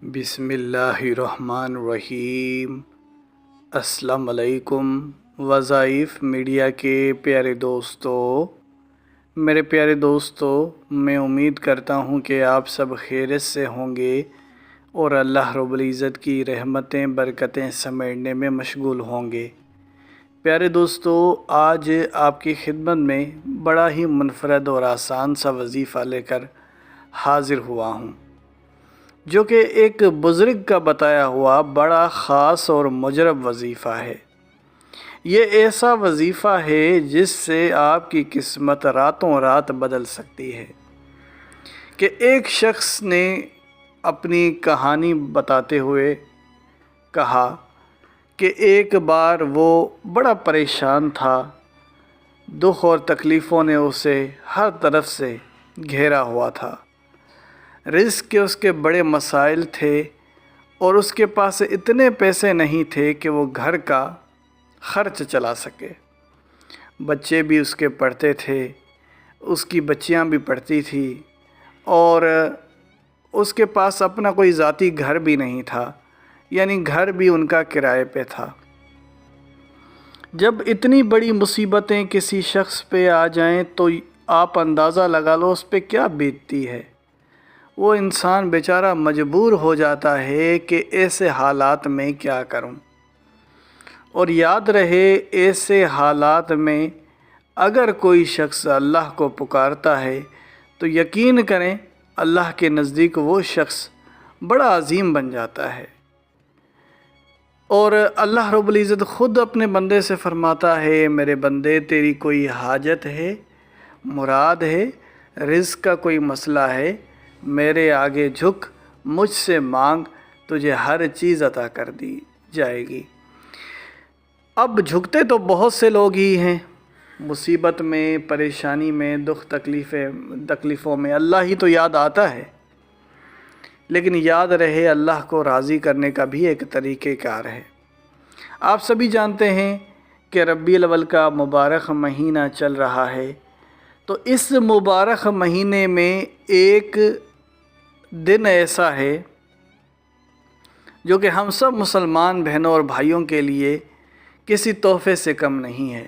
بسم اللہ الرحمن الرحیم۔ السلام علیکم وظائف میڈیا کے پیارے دوستو، میرے پیارے دوستو، میں امید کرتا ہوں کہ آپ سب خیریت سے ہوں گے اور اللہ رب العزت کی رحمتیں برکتیں سمیٹنے میں مشغول ہوں گے۔ پیارے دوستو، آج آپ کی خدمت میں بڑا ہی منفرد اور آسان سا وظیفہ لے کر حاضر ہوا ہوں، جو کہ ایک بزرگ کا بتایا ہوا بڑا خاص اور مجرب وظیفہ ہے۔ یہ ایسا وظیفہ ہے جس سے آپ کی قسمت راتوں رات بدل سکتی ہے۔ کہ ایک شخص نے اپنی کہانی بتاتے ہوئے کہا کہ ایک بار وہ بڑا پریشان تھا، دکھ اور تکلیفوں نے اسے ہر طرف سے گھیرا ہوا تھا۔ رزق کے اس کے بڑے مسائل تھے اور اس کے پاس اتنے پیسے نہیں تھے کہ وہ گھر کا خرچ چلا سکے۔ بچے بھی اس کے پڑھتے تھے، اس کی بچیاں بھی پڑھتی تھیں، اور اس کے پاس اپنا کوئی ذاتی گھر بھی نہیں تھا، یعنی گھر بھی ان کا کرائے پہ تھا۔ جب اتنی بڑی مصیبتیں کسی شخص پہ آ جائیں تو آپ اندازہ لگا لو اس پہ کیا بیتتی ہے۔ وہ انسان بیچارہ مجبور ہو جاتا ہے کہ ایسے حالات میں کیا کروں۔ اور یاد رہے، ایسے حالات میں اگر کوئی شخص اللہ کو پکارتا ہے تو یقین کریں اللہ کے نزدیک وہ شخص بڑا عظیم بن جاتا ہے۔ اور اللہ رب العزت خود اپنے بندے سے فرماتا ہے، میرے بندے تیری کوئی حاجت ہے، مراد ہے، رزق کا کوئی مسئلہ ہے، میرے آگے جھک، مجھ سے مانگ، تجھے ہر چیز عطا کر دی جائے گی۔ اب جھکتے تو بہت سے لوگ ہی ہیں، مصیبت میں، پریشانی میں، دکھ تکلیفوں میں اللہ ہی تو یاد آتا ہے، لیکن یاد رہے اللہ کو راضی کرنے کا بھی ایک طریقہ کار ہے۔ آپ سبھی جانتے ہیں کہ ربیع الاول کا مبارک مہینہ چل رہا ہے، تو اس مبارک مہینے میں ایک دن ایسا ہے جو کہ ہم سب مسلمان بہنوں اور بھائیوں کے لیے کسی تحفے سے کم نہیں ہے،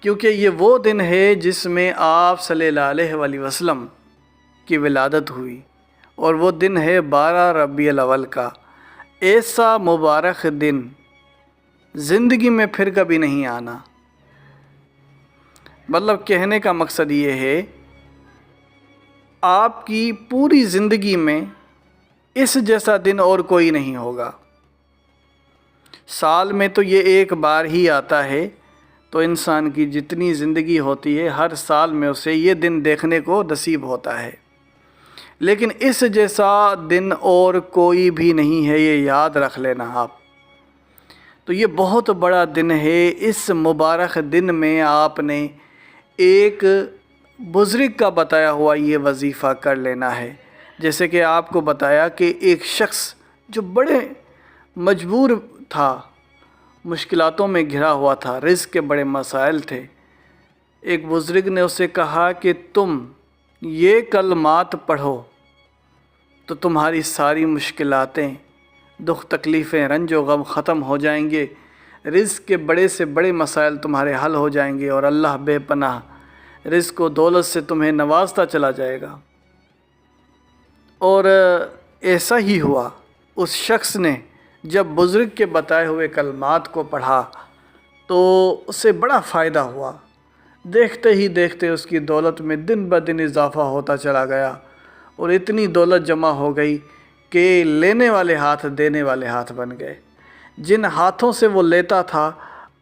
کیونکہ یہ وہ دن ہے جس میں آپ صلی اللہ علیہ وآلہ وسلم کی ولادت ہوئی، اور وہ دن ہے 12 ربیع الاول کا۔ ایسا مبارک دن زندگی میں پھر کبھی نہیں آنا۔ مطلب کہنے کا مقصد یہ ہے، آپ کی پوری زندگی میں اس جیسا دن اور کوئی نہیں ہوگا۔ سال میں تو یہ ایک بار ہی آتا ہے، تو انسان کی جتنی زندگی ہوتی ہے ہر سال میں اسے یہ دن دیکھنے کو نصیب ہوتا ہے، لیکن اس جیسا دن اور کوئی بھی نہیں ہے، یہ یاد رکھ لینا آپ۔ تو یہ بہت بڑا دن ہے۔ اس مبارک دن میں آپ نے ایک بزرگ کا بتایا ہوا یہ وظیفہ کر لینا ہے۔ جیسے کہ آپ کو بتایا کہ ایک شخص جو بڑے مجبور تھا، مشکلاتوں میں گھرا ہوا تھا، رزق کے بڑے مسائل تھے، ایک بزرگ نے اسے کہا کہ تم یہ کلمات پڑھو تو تمہاری ساری مشکلاتیں، دکھ تکلیفیں، رنج و غم ختم ہو جائیں گے، رزق کے بڑے سے بڑے مسائل تمہارے حل ہو جائیں گے، اور اللہ بے پناہ رزق و دولت سے تمہیں نوازتا چلا جائے گا۔ اور ایسا ہی ہوا۔ اس شخص نے جب بزرگ کے بتائے ہوئے کلمات کو پڑھا تو اسے بڑا فائدہ ہوا۔ دیکھتے ہی دیکھتے اس کی دولت میں دن بدن اضافہ ہوتا چلا گیا، اور اتنی دولت جمع ہو گئی کہ لینے والے ہاتھ دینے والے ہاتھ بن گئے۔ جن ہاتھوں سے وہ لیتا تھا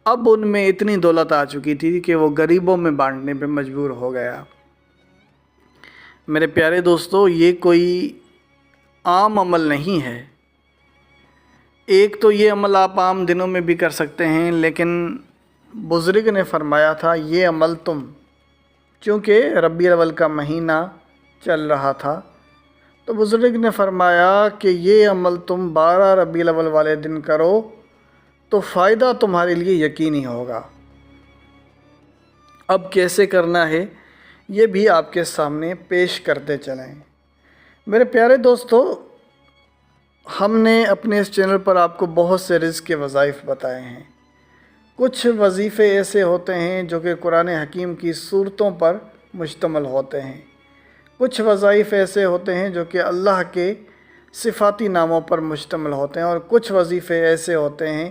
اب ان میں اتنی دولت آ چکی تھی کہ وہ غریبوں میں بانٹنے پہ مجبور ہو گیا۔ میرے پیارے دوستو، یہ کوئی عام عمل نہیں ہے۔ ایک تو یہ عمل آپ عام دنوں میں بھی کر سکتے ہیں، لیکن بزرگ نے فرمایا تھا یہ عمل تم، چونکہ ربیع الاول کا مہینہ چل رہا تھا، تو بزرگ نے فرمایا کہ یہ عمل تم 12 ربیع الاول والے دن کرو تو فائدہ تمہارے لیے یقینی ہوگا۔ اب کیسے کرنا ہے یہ بھی آپ کے سامنے پیش کرتے چلیں۔ میرے پیارے دوستو، ہم نے اپنے اس چینل پر آپ کو بہت سے رزق کے وظائف بتائے ہیں۔ کچھ وظیفے ایسے ہوتے ہیں جو کہ قرآن حکیم کی صورتوں پر مشتمل ہوتے ہیں، کچھ وظائف ایسے ہوتے ہیں جو کہ اللہ کے صفاتی ناموں پر مشتمل ہوتے ہیں، اور کچھ وظیفے ایسے ہوتے ہیں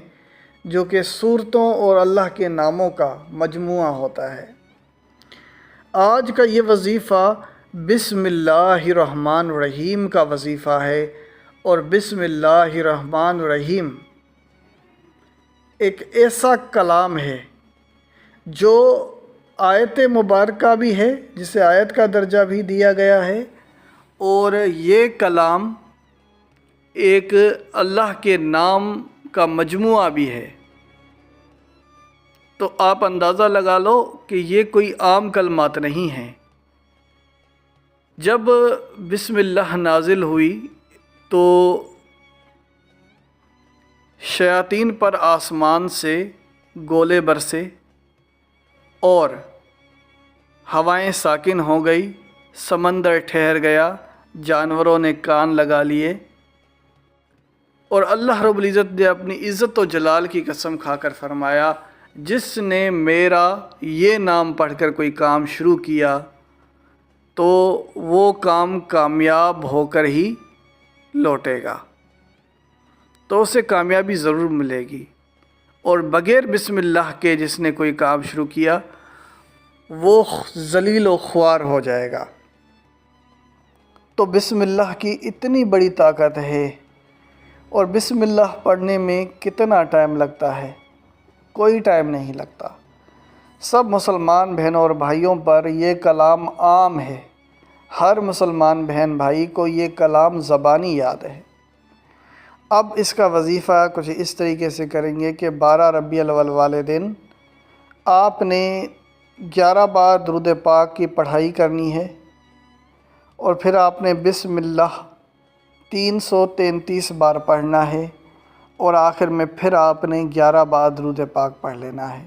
جو کہ صورتوں اور اللہ کے ناموں کا مجموعہ ہوتا ہے۔ آج کا یہ وظیفہ بسم اللہ الرحمن الرحیم کا وظیفہ ہے، اور بسم اللہ الرحمن الرحیم ایک ایسا کلام ہے جو آیت مبارکہ بھی ہے، جسے آیت کا درجہ بھی دیا گیا ہے، اور یہ کلام ایک اللہ کے نام کا مجموعہ بھی ہے۔ تو آپ اندازہ لگا لو کہ یہ کوئی عام کلمات نہیں ہیں۔ جب بسم اللہ نازل ہوئی تو شیاطین پر آسمان سے گولے برسے اور ہوائیں ساکن ہو گئی، سمندر ٹھہر گیا، جانوروں نے کان لگا لیے، اور اللہ رب العزت نے اپنی عزت و جلال کی قسم کھا کر فرمایا، جس نے میرا یہ نام پڑھ کر کوئی کام شروع کیا تو وہ کام کامیاب ہو کر ہی لوٹے گا، تو اسے کامیابی ضرور ملے گی، اور بغیر بسم اللہ کے جس نے کوئی کام شروع کیا وہ ذلیل و خوار ہو جائے گا۔ تو بسم اللہ کی اتنی بڑی طاقت ہے، اور بسم اللہ پڑھنے میں کتنا ٹائم لگتا ہے؟ کوئی ٹائم نہیں لگتا۔ سب مسلمان بہنوں اور بھائیوں پر یہ کلام عام ہے، ہر مسلمان بہن بھائی کو یہ کلام زبانی یاد ہے۔ اب اس کا وظیفہ کچھ اس طریقے سے کریں گے کہ 12 ربیع الاول والے دن آپ نے 11 بار درود پاک کی پڑھائی کرنی ہے، اور پھر آپ نے بسم اللہ 333 بار پڑھنا ہے، اور آخر میں پھر آپ نے 11 بار درود پاک پڑھ لینا ہے۔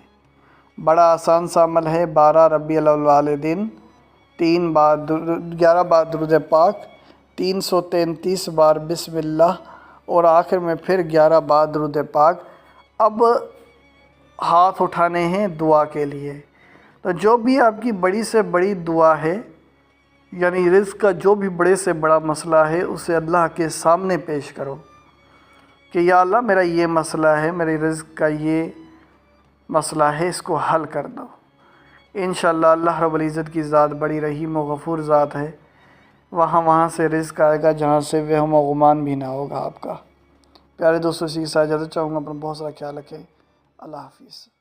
بڑا آسان سا عمل ہے۔ 12 ربیع الاول والے دن 11 بار درود پاک، 333 بار بسم اللہ، اور آخر میں پھر 11 بار درود پاک۔ اب ہاتھ اٹھانے ہیں دعا کے لیے۔ تو جو بھی آپ کی بڑی سے بڑی دعا ہے، یعنی رزق کا جو بھی بڑے سے بڑا مسئلہ ہے، اسے اللہ کے سامنے پیش کرو کہ یا اللہ میرا یہ مسئلہ ہے، میرے رزق کا یہ مسئلہ ہے، اس کو حل کر دو۔ انشاءاللہ اللہ رب العزت کی ذات بڑی رحیم و غفور ذات ہے، وہاں سے رزق آئے گا جہاں سے وہم و گمان بھی نہ ہوگا آپ کا۔ پیارے دوستوں، اسی کے ساتھ اجازت چاہوں گا، اپنا بہت سارا خیال رکھیں۔ اللہ حافظ۔